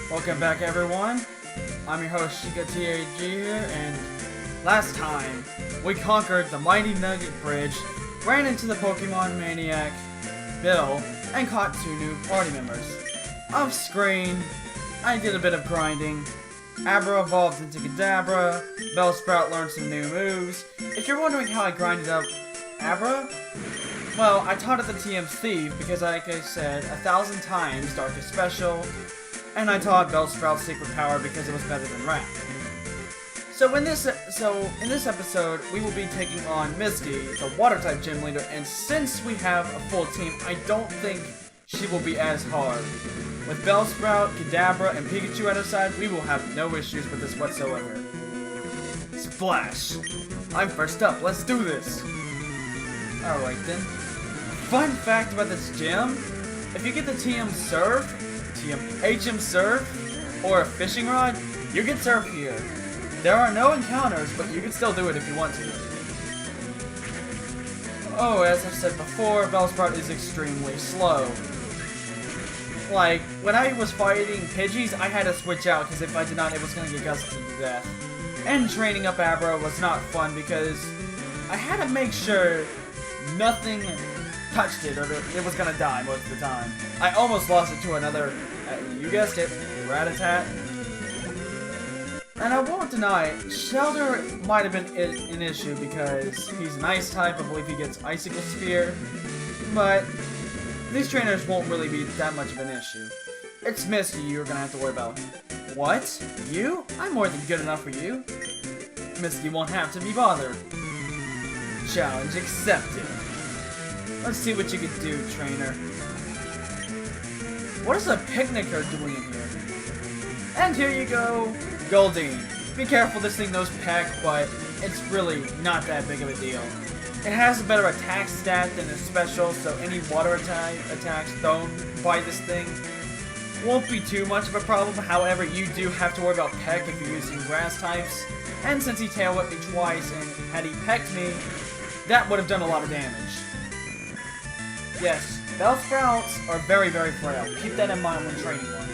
Welcome back, everyone. I'm your host, Shiko here, and last time we conquered the mighty Nugget Bridge, ran into the Pokemon Maniac, Bill, and caught 2 new party members. Off screen, I did a bit of grinding. Abra evolved into Kadabra, Bellsprout learned some new moves. If you're wondering how I grinded up Abra, well, I taught it the TM Thief because, like I said 1,000 times, Darkest Special, and I taught Bellsprout Secret Power because it was better than Rat. So in this episode, we will be taking on Misty, the Water-type gym leader, and since we have a full team, I don't think she will be as hard. With Bellsprout, Kadabra, and Pikachu at our side, we will have no issues with this whatsoever. Splash! I'm first up, let's do this! Alright then. Fun fact about this gym, if you get the HM Surf, or a fishing rod, you can surf here. There are no encounters, but you can still do it if you want to. Oh, as I've said before, Bellsprout is extremely slow. Like, when I was fighting Pidgeys, I had to switch out, because if I did not, it was going to get gusted to death. And training up Abra was not fun, because I had to make sure nothing touched it, or it was going to die most of the time. I almost lost it to another, you guessed it, Rattata. And I won't deny, Shelter might have been an issue because he's an ice type. I believe he gets Icicle Spear, but these trainers won't really be that much of an issue. It's Misty you're gonna have to worry about. What? You? I'm more than good enough for you. Misty won't have to be bothered. Challenge accepted. Let's see what you can do, trainer. What is a picnicker doing in here? And here you go, Goldeen. Be careful, this thing knows Peck, but it's really not that big of a deal. It has a better attack stat than its special, so any water attacks thrown by this thing won't be too much of a problem. However, you do have to worry about Peck if you're using grass types. And since he tail whipped me twice, and had he pecked me, that would have done a lot of damage. Yes, Bellsprouts are very, very frail. Keep that in mind when training one.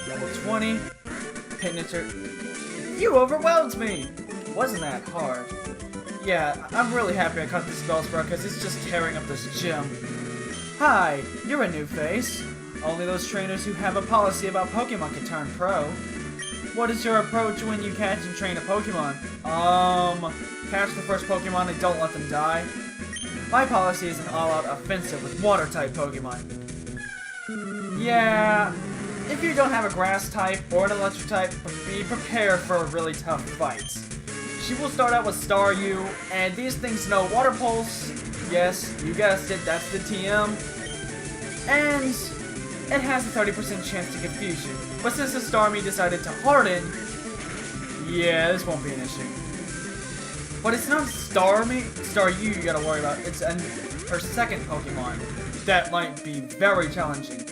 Level 20. Pignature. You overwhelmed me! Wasn't that hard? Yeah, I'm really happy I caught this Bellsprout because it's just tearing up this gym. Hi, you're a new face. Only those trainers who have a policy about Pokemon can turn pro. What is your approach when you catch and train a Pokemon? Catch the first Pokemon and don't let them die. My policy is an all-out offensive with Water-type Pokemon. Yeah, if you don't have a Grass type or an Electric type, be prepared for really tough fights. She will start out with Staryu, and these things know Water Pulse. Yes, you guessed it, that's the TM. And it has a 30% chance to confuse you. But since the Starmie decided to harden, yeah, this won't be an issue. But it's not Staryu you gotta worry about, it's her second Pokemon. That might be very challenging.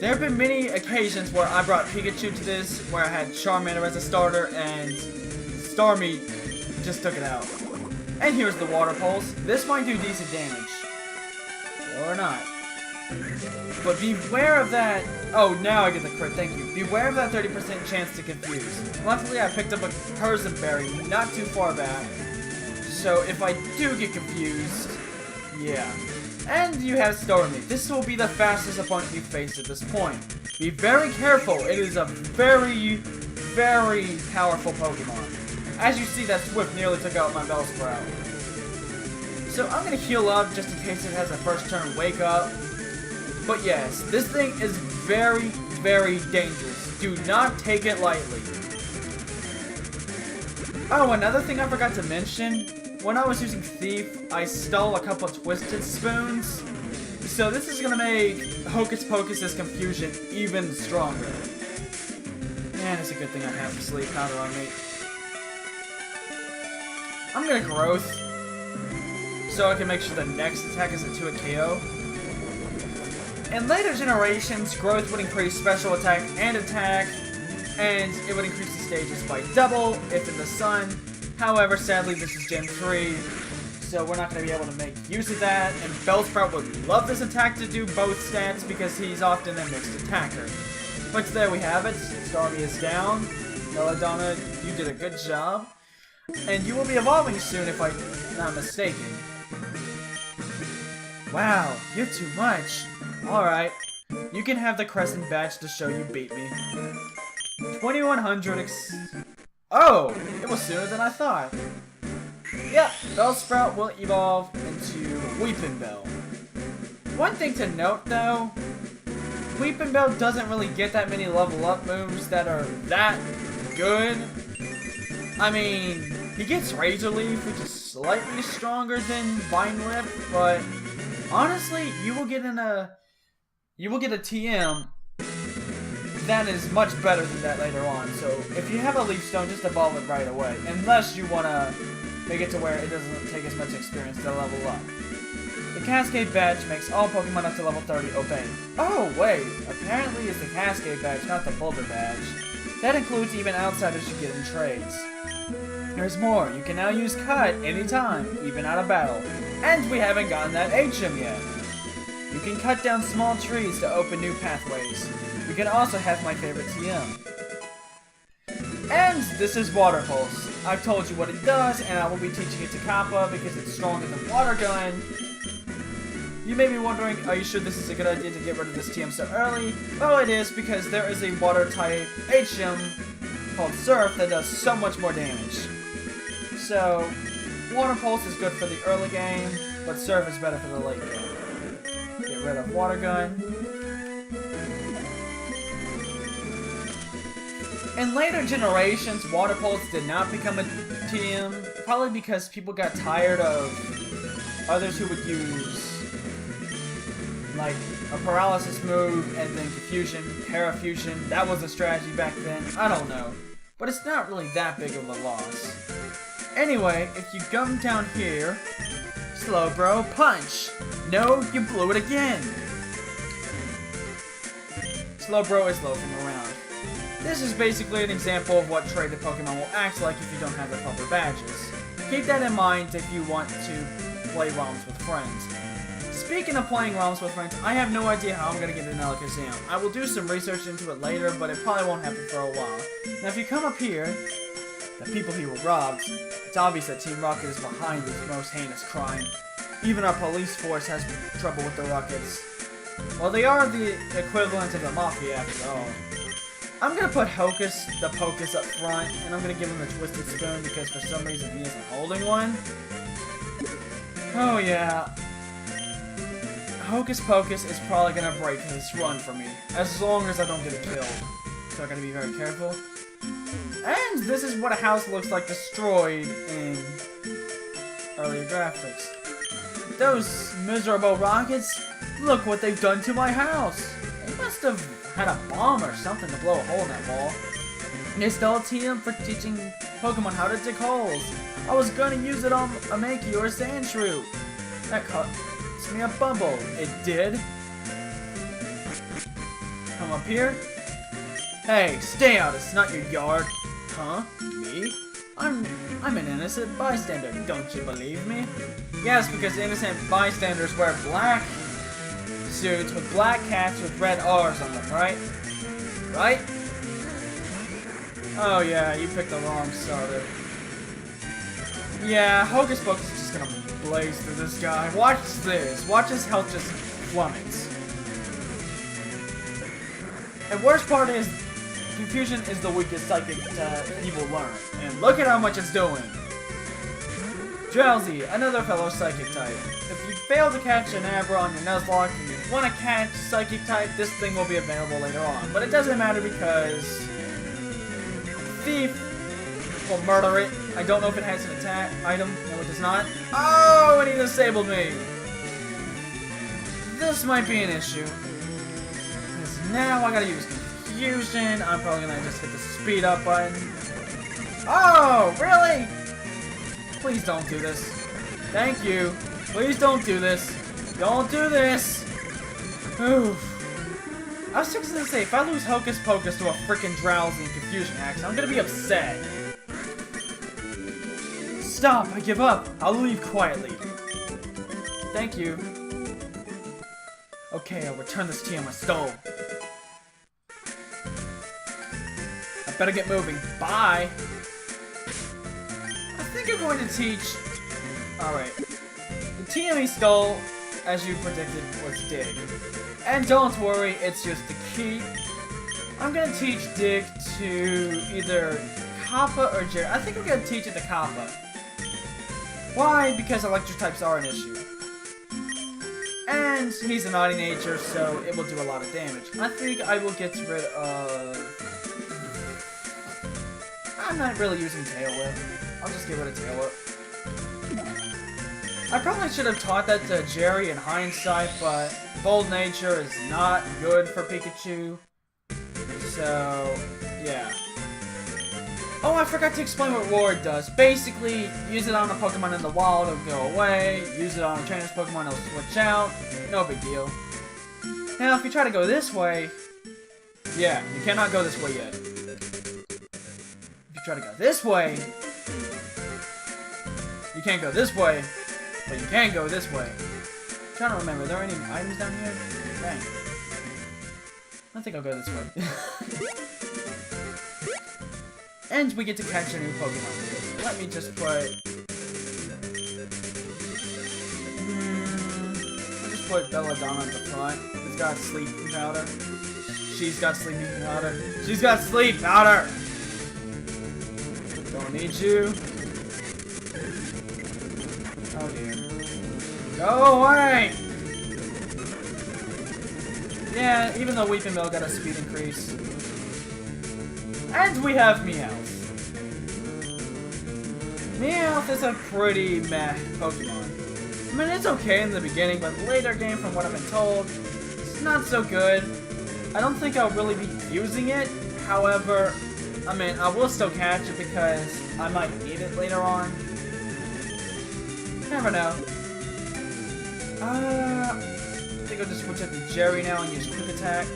There have been many occasions where I brought Pikachu to this, where I had Charmander as a starter, and Starmie just took it out. And here's the Water Pulse. This might do decent damage. Or not. But beware of that... Oh, now I get the crit, thank you. Beware of that 30% chance to confuse. Luckily, I picked up a Persian Berry not too far back. So if I do get confused, yeah. And you have Starmie. This will be the fastest opponent you face at this point. Be very careful. It is a very, very powerful Pokemon. As you see, that Swift nearly took out my Bellsprout. So I'm going to heal up just in case it has a first turn wake up. But yes, this thing is very, very dangerous. Do not take it lightly. Oh, another thing I forgot to mention. When I was using Thief, I stole a couple of Twisted Spoons. So this is going to make Hocus Pocus's confusion even stronger. Man, it's a good thing I have Sleep Powder on me. I'm going to Growth, so I can make sure the next attack isn't to a KO. In later generations, Growth would increase special attack and attack, and it would increase the stages by double if in the sun. However, sadly, this is Gen 3, so we're not going to be able to make use of that. And Bellsprout would love this attack to do both stats because he's often a mixed attacker. But there we have it. Starmie is down. Belladonna, you did a good job. And you will be evolving soon if I'm not mistaken. Wow, you're too much. Alright, you can have the Crescent Badge to show you beat me. 2100 Oh, it was sooner than I thought. Yeah, Bellsprout will evolve into Weeping Bell. One thing to note though, Weeping Bell doesn't really get that many level up moves that are that good. I mean, he gets Razor Leaf, which is slightly stronger than Vine Whip, but honestly, you will get a TM that is much better than that later on. So if you have a Leaf Stone, just evolve it right away, unless you want to make it to where it doesn't take as much experience to level up. The Cascade Badge makes all Pokemon up to level 30 obey. Oh wait, apparently it's the Cascade Badge, not the Boulder Badge. That includes even outsiders you get in trades. There's more, you can now use Cut anytime, even out of battle. And we haven't gotten that HM yet. You can cut down small trees to open new pathways. You can also have my favorite TM. And this is Water Pulse. I've told you what it does, and I will be teaching it to Kappa because it's stronger than Water Gun. You may be wondering, are you sure this is a good idea to get rid of this TM so early? Well, it is, because there is a Water type HM called Surf that does so much more damage. So, Water Pulse is good for the early game, but Surf is better for the late game. Get rid of Water Gun. In later generations, Water Pulse did not become a TM, probably because people got tired of others who would use like a paralysis move and then confusion, parafusion. That was a strategy back then. I don't know. But it's not really that big of a loss. Anyway, if you come down here, Slowbro, punch! No, you blew it again! Slowbro is loafing around. This is basically an example of what traded Pokemon will act like if you don't have the proper badges. Keep that in mind if you want to play ROMs with friends. Speaking of playing ROMs with friends, I have no idea how I'm going to get an Alakazam. I will do some research into it later, but it probably won't happen for a while. Now if you come up here, the people he will rob, it's obvious that Team Rocket is behind this most heinous crime. Even our police force has trouble with the Rockets. Well, they are the equivalent of the Mafia after all. I'm going to put Hocus the Pocus up front, and I'm going to give him the Twisted Spoon because for some reason he isn't holding one. Oh yeah. Hocus Pocus is probably going to break this run for me, as long as I don't get it killed. So I'm going to be very careful. And this is what a house looks like destroyed in earlier graphics. Those miserable Rockets, look what they've done to my house. They must have had a bomb or something to blow a hole in that wall. They stole a TM for teaching Pokemon how to dig holes. I was going to use it on a Mankey or a Sandshrew. That cost me a bumble. It did. Come up here. Hey, stay out. It's not your yard. Huh? Me? I'm an innocent bystander. Don't you believe me? Yes, because innocent bystanders wear black suits with black cats with red R's on them, right? Right? Oh yeah, you picked the wrong starter. Yeah, Hocus Pocus is just gonna blaze through this guy. Watch this. Watch his health just plummets. And worst part is, Confusion is the weakest psychic he will learn. And look at how much it's doing. Drowsy, another fellow psychic type. If you fail to catch an Abra on your Nuzlocke and you want to catch psychic type, this thing will be available later on. But it doesn't matter because Thief will murder it. I don't know if it has an attack item. No, it does not. Oh, and he disabled me. This might be an issue. Because now I gotta use Confusion. I'm probably gonna just hit the speed up button. Oh, really? Please don't do this. Thank you. Please don't do this. Don't do this. Oof. I was just gonna say, if I lose Hocus Pocus to a freaking Drowsy and Confusion Axe, I'm gonna be upset. Stop! I give up! I'll leave quietly. Thank you. Okay, I'll return this tea I stole. I better get moving. Bye! I think I'm going to teach... Alright. The tea I stole, as you predicted, was Dig. And don't worry, it's just the key. I'm gonna teach Dig to either Kappa or Jerry. I think I'm gonna teach it to Kappa. Why? Because electric types are an issue. And he's a naughty nature, so it will do a lot of damage. I think I will get rid of... I'm not really using Tail Whip. I'll just get rid of Tail Whip. I probably should have taught that to Jerry in hindsight, but Bold Nature is not good for Pikachu. So, yeah. Oh, I forgot to explain what Ward does. Basically, use it on a Pokemon in the wild, it'll go away. Use it on a trainer's Pokemon, it'll switch out. No big deal. Now, if you try to go this way... Yeah, you cannot go this way yet. If you try to go this way... You can't go this way, but you can go this way. I'm trying to remember, are there any items down here? Dang. I think I'll go this way. And we get to catch a new Pokemon. Let me just put... I'll just put Belladonna at the front. He's got sleeping powder. She's got sleeping powder. She's got sleep powder! Don't need you. Oh dear. Go away! Yeah, even though Weeping Mill got a speed increase. And we have Meowth. Meowth is a pretty meh Pokemon. I mean, it's okay in the beginning, but later game, from what I've been told, it's not so good. I don't think I'll really be using it. However, I mean, I will still catch it because I might need it later on. Never know. I think I'll just switch up to Jerry now and use Quick Attack.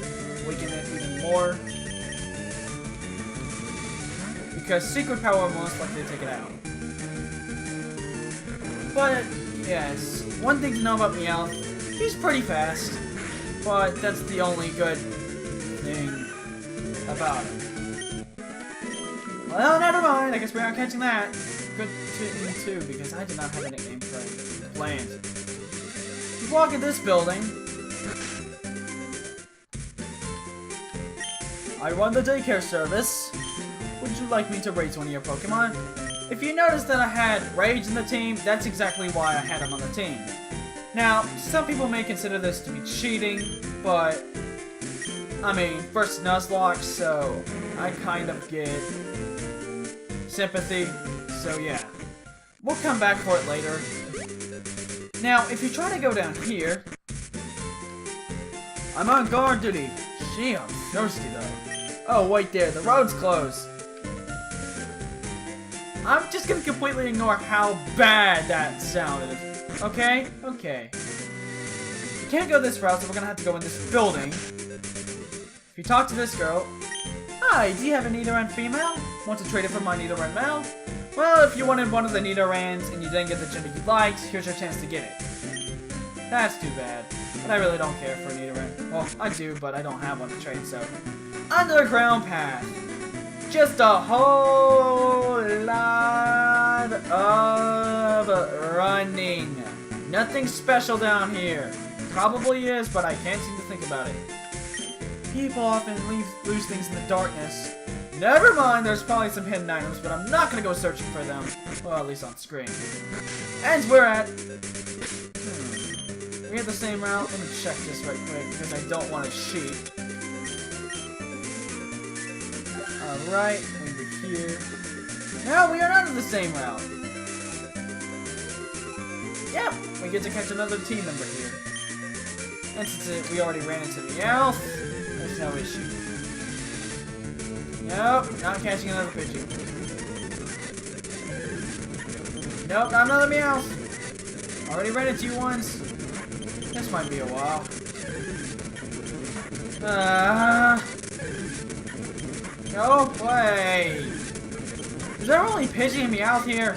Weaken it even more. Because Secret Power will most likely take it out. But, yes, one thing to know about Meowth, he's pretty fast. But that's the only good thing about him. Well, never mind, I guess we aren't catching that. Good thing too, because I did not have a nickname for it planned. You walk in this building. I run the daycare service. Would you like me to raise one of your Pokemon? If you notice that I had Rage in the team, that's exactly why I had him on the team. Now, some people may consider this to be cheating, but I mean, first Nuzlocke, so I kind of get sympathy, so yeah. We'll come back for it later. Now, if you try to go down here... I'm on guard duty. Gee, I'm thirsty though. Oh, wait there, the road's closed. I'm just gonna completely ignore how bad that sounded. Okay? Okay. We can't go this route, so we're gonna have to go in this building. If you talk to this girl... Hi, do you have a Nidoran female? Want to trade it for my Nidoran male? Well, if you wanted one of the Nidorans and you didn't get the gym that you liked, here's your chance to get it. That's too bad. But I really don't care for a Nidoran. Well, I do, but I don't have one to trade, so... Underground path. Just a whole lot of running. Nothing special down here. Probably is, but I can't seem to think about it. People often lose things in the darkness. Never mind, there's probably some hidden items, but I'm not gonna go searching for them. Well, at least on screen. And we're at... We have the same route. Let me check this right quick, because I don't want to cheat. Alright, over here. No, we are not on the same route. Yep, we get to catch another team member here. And since we already ran into Meowth, there's no issue. Nope, not catching another Pidgey. Nope, not another Meowth. Already ran into you once. This might be a while. No way! Is there only Pidgey and Meowth here?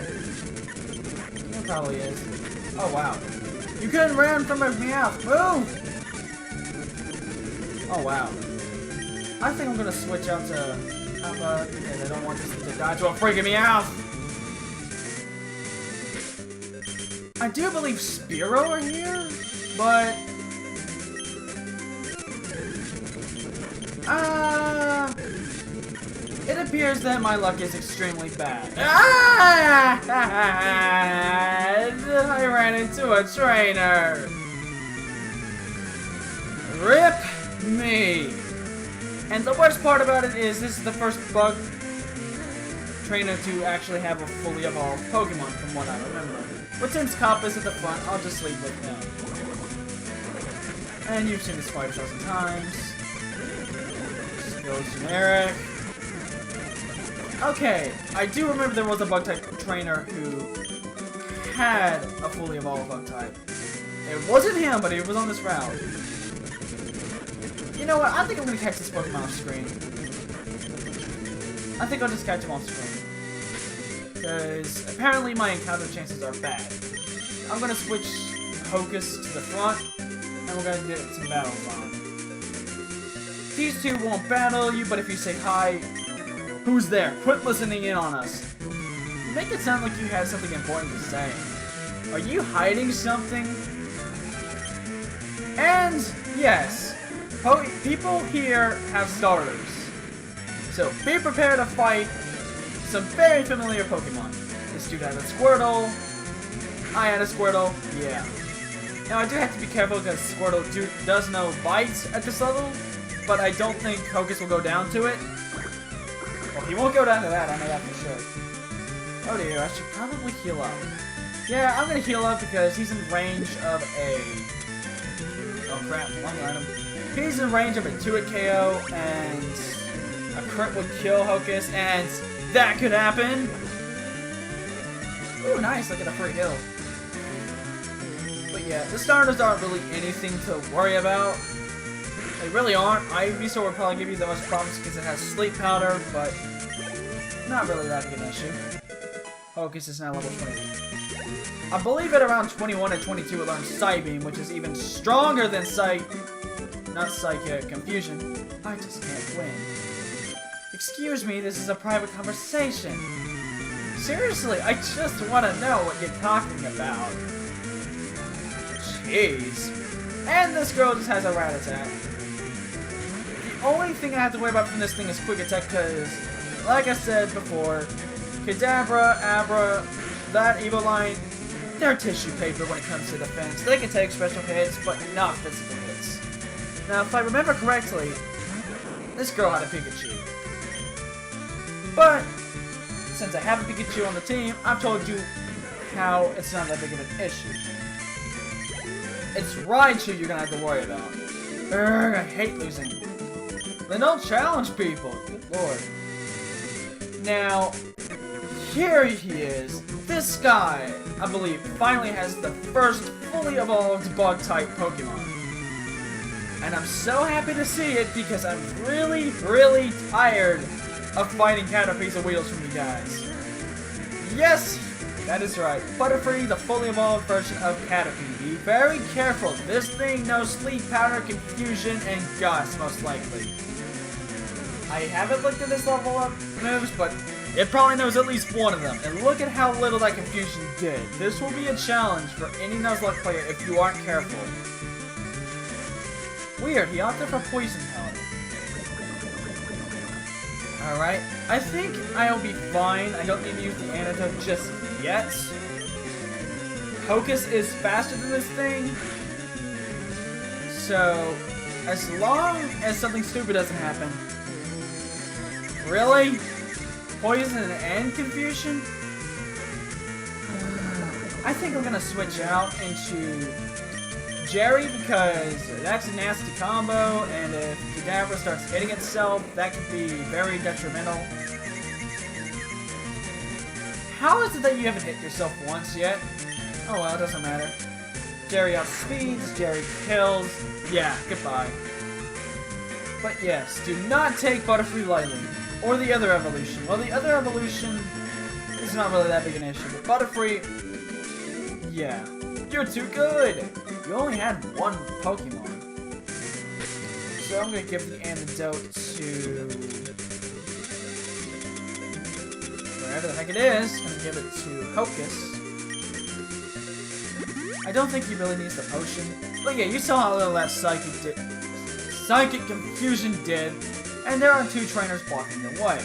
probably is. Oh, wow. You couldn't run from a Meowth. Move! Oh, wow. I think I'm gonna switch out to Alpha because I don't want this to die to a freaking Meowth. I do believe Spearow are here, but... it appears that my luck is extremely bad. I ran into a trainer. Rip me. And the worst part about it is this is the first bug trainer to actually have a fully evolved Pokemon from what I remember. But since Cop is at the front, I'll just leave with him. And you've seen this fight 1,000 times. Skills generic. Okay, I do remember there was a bug-type trainer who had a fully evolved bug-type. It wasn't him, but he was on this route. You know what? I think I'm gonna catch this Pokemon off screen. I think I'll just catch him off screen. Because apparently my encounter chances are bad. I'm gonna switch Hocus to the front, and we're gonna get some battles on. These two won't battle you, but if you say hi, who's there? Quit listening in on us. You make it sound like you had something important to say. Are you hiding something? And yes, people here have starters. So be prepared to fight some very familiar Pokemon. This dude had a Squirtle. I had a Squirtle. Yeah. Now I do have to be careful because Squirtle does know bites at this level, but I don't think Hocus will go down to it. Well, he won't go down to that, I know that for sure. Oh dear, I should probably heal up. Yeah, I'm gonna heal up because he's in range of a... Oh crap, one item. He's in range of a 2-hit KO, and a crit would kill Hocus, and that could happen! Ooh, nice, look at a free heal. But yeah, the starters aren't really anything to worry about. They really aren't. Ivysaur would probably give you the most problems because it has Sleep Powder, but not really that big an issue. Hocus is now level 20. I believe at around 21 or 22 it learns Psybeam, which is even stronger than Confusion. I just can't win. Excuse me, this is a private conversation. Seriously, I just want to know what you're talking about. Jeez. And this girl just has a rat attack. The only thing I have to worry about from this thing is quick attack, because, like I said before, Kadabra, Abra, that Evoline, they're tissue paper when it comes to defense. They can take special hits, but not physical hits. Now, if I remember correctly, this girl had a Pikachu. But, since I have a Pikachu on the team, I've told you how it's not that big of an issue. It's Raichu you're gonna have to worry about. Urgh, I hate losing. Then don't challenge people. Good lord. Now, here he is. This guy, I believe, finally has the first fully evolved bug-type Pokemon. And I'm so happy to see it because I'm really, really tired of fighting Caterpies and Wheels from you guys. Yes, that is right. Butterfree, the fully evolved version of Caterpie. Be very careful. This thing knows Sleep Powder, Confusion, and Gust, most likely. I haven't looked at this level up moves, but it probably knows at least one of them. And look at how little that Confusion did. This will be a challenge for any Nuzlocke player if you aren't careful. Weird, he opted for Poison Powder. Alright, I think I'll be fine. I don't need to use the antidote just yet. Hocus is faster than this thing. So, as long as something stupid doesn't happen. Really? Poison and Confusion? I think I'm gonna switch out into Jerry because that's a nasty combo, and if Kadabra starts hitting itself, that could be very detrimental. How is it that you haven't hit yourself once yet? Oh well, it doesn't matter. Jerry outspeeds, Jerry kills. Yeah, goodbye. But yes, do not take Butterfree lightly. Or the other evolution. Well, the other evolution is not really that big an issue, but Butterfree, Yeah, you're too good. You only had one Pokemon. So I'm gonna give the antidote to wherever the heck it is. I'm gonna give it to Hocus. I don't think he really needs the potion. But yeah, you saw how little that Psychic Confusion did. And there are 2 trainers blocking the way.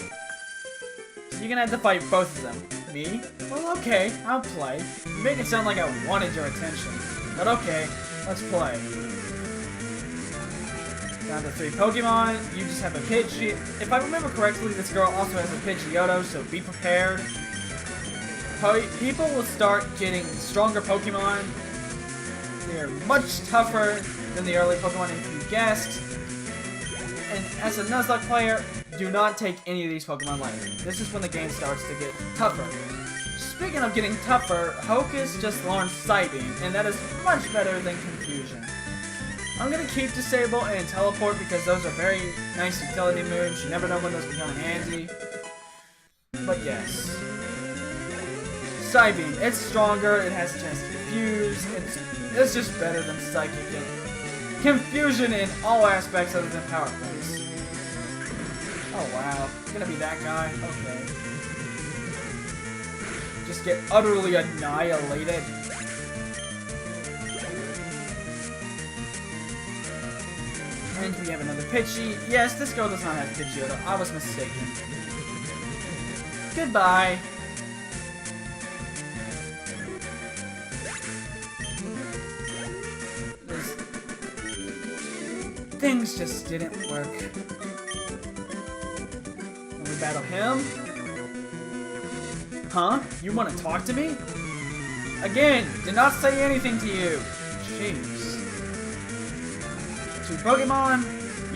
So you're gonna have to fight both of them. Me? Well, okay, I'll play. You make it sound like I wanted your attention. But okay, let's play. Down to 3 Pokemon. You just have a Pidgey. If I remember correctly, this girl also has a Pidgeotto, so be prepared. People will start getting stronger Pokemon. They're much tougher than the early Pokemon, if you guessed. And as a Nuzlocke player, do not take any of these Pokemon lightly. This is when the game starts to get tougher. Speaking of getting tougher, Hocus just learned Psybeam, and that is much better than Confusion. I'm gonna keep Disable and Teleport because those are very nice utility moves. You never know when those become handy. But yes. Psybeam, it's stronger, it has a chance to confuse, it's just better than Psychic and Confusion in all aspects other than Power Plays. Oh wow, it's gonna be that guy? Okay. Just get utterly annihilated. And we have another Pidgey. Yes, this girl does not have Pidgeotto. I was mistaken. Goodbye. Things just didn't work. When we battle him? Huh? You want to talk to me? Again, did not say anything to you. Jeez. 2 Pokemon.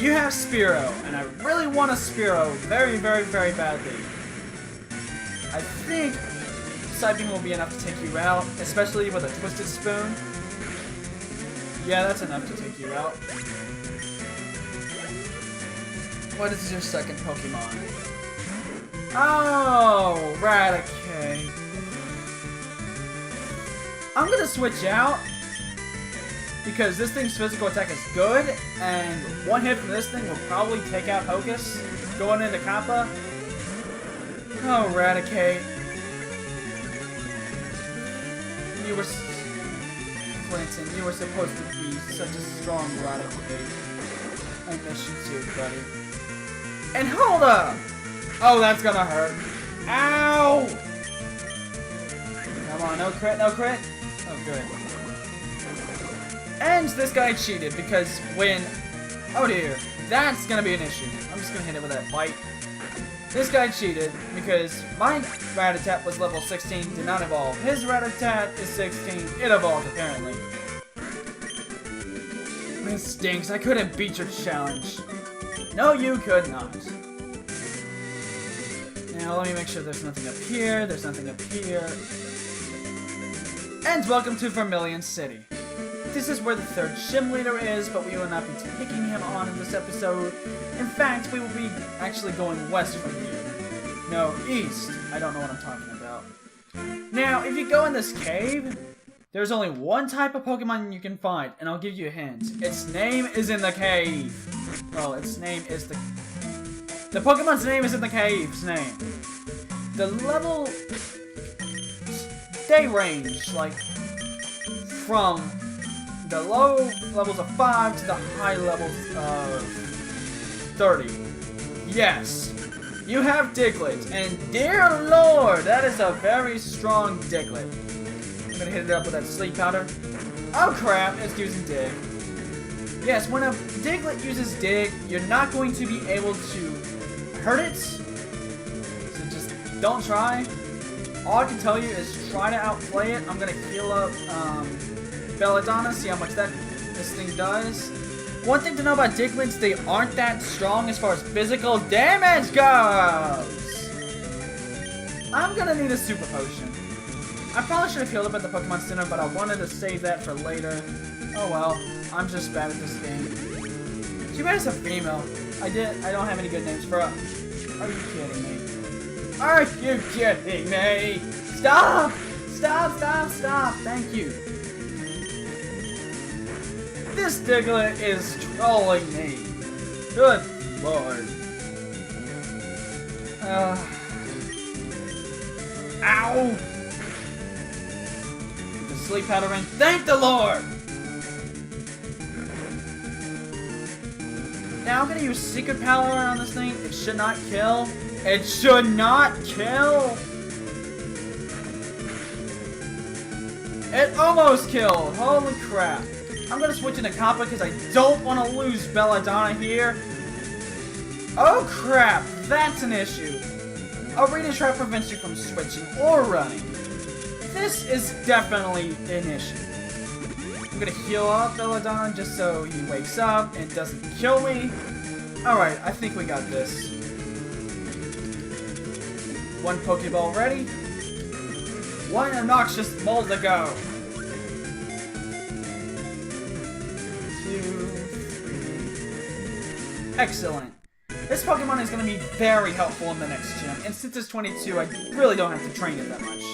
You have Spearow, and I really want a Spearow very, very, very badly. I think Psybeam will be enough to take you out, especially with a Twisted Spoon. Yeah, that's enough to take you out. What is your second Pokemon? Oh, Raticate. I'm gonna switch out because this thing's physical attack is good, and one hit from this thing will probably take out Hocus going into Kappa. Oh, Raticate. You were... Clinton, you were supposed to be such a strong Raticate. I miss you too, buddy. And hold up! Oh, that's gonna hurt. Ow! Come on, no crit, no crit. Oh, good. And this guy cheated because when... Oh dear, that's gonna be an issue. I'm just gonna hit it with that bite. This guy cheated because my Rattata was level 16, did not evolve. His Rattata is 16, it evolved apparently. This stinks, I couldn't beat your challenge. No, you could not. Now, let me make sure there's nothing up here. There's nothing up here. And welcome to Vermillion City. This is where the 3rd gym leader is, but we will not be taking him on in this episode. In fact, we will be actually going west from here. No, east. I don't know what I'm talking about. Now, if you go in this cave, there's only one type of Pokemon you can find, and I'll give you a hint. Its name is in the cave. Well, its name is the Pokemon's name is in the cave's name. The level... They range, like, from the low levels of 5 to the high levels of 30. Yes, you have Diglett, and dear lord, that is a very strong Diglett. I'm gonna hit it up with that sleep powder. Oh crap, it's using Dig. Yes, when a Diglett uses Dig, you're not going to be able to hurt it, so just don't try. All I can tell you is try to outplay it. I'm gonna heal up Belladonna, see how much this thing does. One thing to know about Digletts, they aren't that strong as far as physical damage goes. I'm gonna need a super potion. I probably should have healed up at the Pokemon Center, but I wanted to save that for later. Oh well, I'm just bad at this game. Too bad it's a female. I don't have any good names for her. Are you kidding me? Are you kidding me? Stop! Stop, stop, stop. Thank you. This Diglett is trolling me. Good lord. Ow! The sleep powder in. Thank the Lord! Now I'm gonna use secret power on this thing. It should not kill. It should not kill! It almost killed! Holy crap. I'm gonna switch into Kappa because I don't want to lose Belladonna here. Oh crap! That's an issue. Arena Trap prevents you from switching or running. This is definitely an issue. I'm gonna heal up Belladonna just so he wakes up and doesn't kill me. Alright, I think we got this. One Pokeball ready. One obnoxious mole to go. 2, 3. Excellent. This Pokemon is going to be very helpful in the next gym, and since it's 22, I really don't have to train it that much.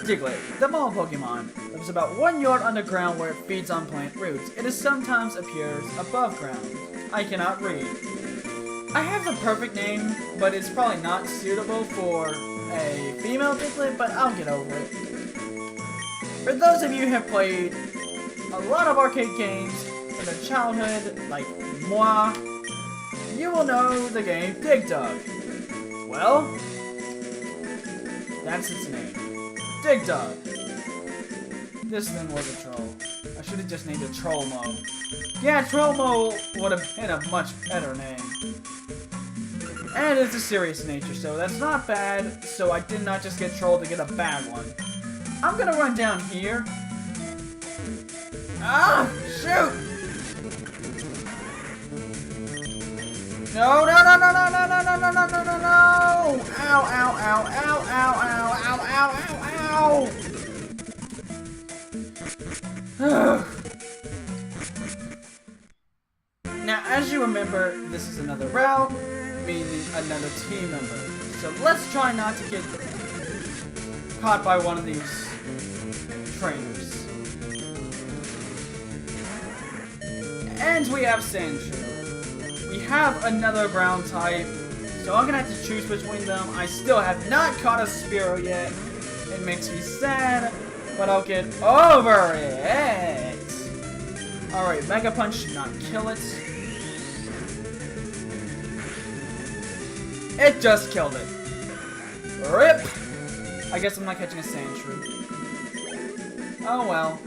Diglett, the mole Pokemon, lives about 1 yard underground where it feeds on plant roots. It is sometimes appears above ground. I cannot read. I have the perfect name, but it's probably not suitable for a female Diglett, but I'll get over it. For those of you who have played a lot of arcade games in their childhood, like moi, you will know the game Dig Dug. Well, that's its name. Dig Dug. This thing was a troll. I should have just named it Trollmo. Yeah, Trollmo would have been a much better name. And it's a serious nature, so that's not bad. So I did not just get trolled to get a bad one. I'm gonna run down here. Ah! Shoot! No, no, no, no, no, no, no, no, no, no, no, no, no! Ow, ow, ow, ow, ow, ow, ow, ow, ow, ow! Now, as you remember, this is another route, meaning another team member. So let's try not to get caught by one of these trainers. And we have Sandshrew. We have another ground type, so I'm gonna have to choose between them. I still have not caught a Spearow yet. It makes me sad, but I'll get over it. Alright, Mega Punch should not kill it. It just killed it. RIP! I guess I'm not catching a Sandshrew. Oh well.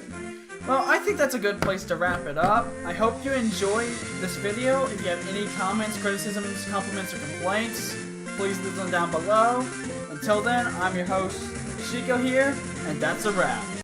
Well, I think that's a good place to wrap it up. I hope you enjoyed this video. If you have any comments, criticisms, compliments, or complaints, please leave them down below. Until then, I'm your host, Shiko here, and that's a wrap.